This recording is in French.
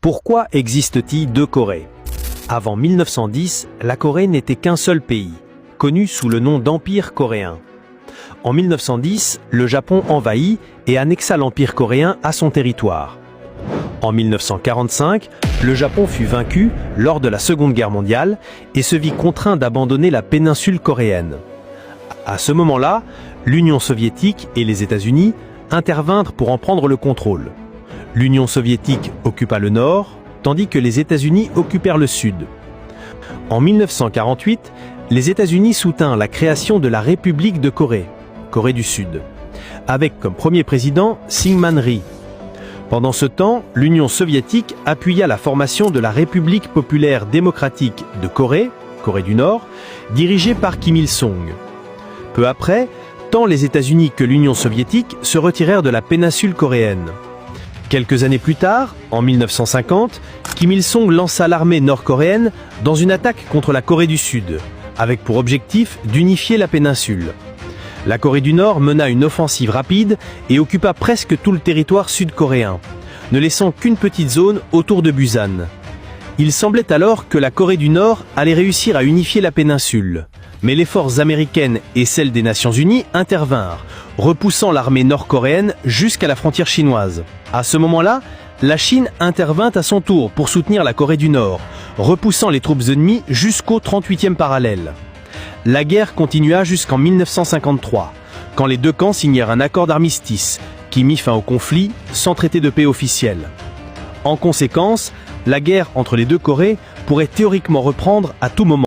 Pourquoi existe-t-il deux Corées? Avant 1910, la Corée n'était qu'un seul pays, connu sous le nom d'Empire coréen. En 1910, le Japon envahit et annexa l'Empire coréen à son territoire. En 1945, le Japon fut vaincu lors de la Seconde Guerre mondiale et se vit contraint d'abandonner la péninsule coréenne. À ce moment-là, l'Union soviétique et les États-Unis intervinrent pour en prendre le contrôle. L'Union soviétique occupa le nord, tandis que les États-Unis occupèrent le sud. En 1948, les États-Unis soutinrent la création de la République de Corée, Corée du Sud, avec comme premier président Syngman Rhee. Pendant ce temps, l'Union soviétique appuya la formation de la République populaire démocratique de Corée, Corée du Nord, dirigée par Kim Il-sung. Peu après, tant les États-Unis que l'Union soviétique se retirèrent de la péninsule coréenne. Quelques années plus tard, en 1950, Kim Il-sung lança l'armée nord-coréenne dans une attaque contre la Corée du Sud, avec pour objectif d'unifier la péninsule. La Corée du Nord mena une offensive rapide et occupa presque tout le territoire sud-coréen, ne laissant qu'une petite zone autour de Busan. Il semblait alors que la Corée du Nord allait réussir à unifier la péninsule, mais les forces américaines et celles des Nations Unies intervinrent, repoussant l'armée nord-coréenne jusqu'à la frontière chinoise. À ce moment-là, la Chine intervint à son tour pour soutenir la Corée du Nord, repoussant les troupes ennemies jusqu'au 38e parallèle. La guerre continua jusqu'en 1953, quand les deux camps signèrent un accord d'armistice qui mit fin au conflit sans traité de paix officiel. En conséquence, la guerre entre les deux Corées pourrait théoriquement reprendre à tout moment.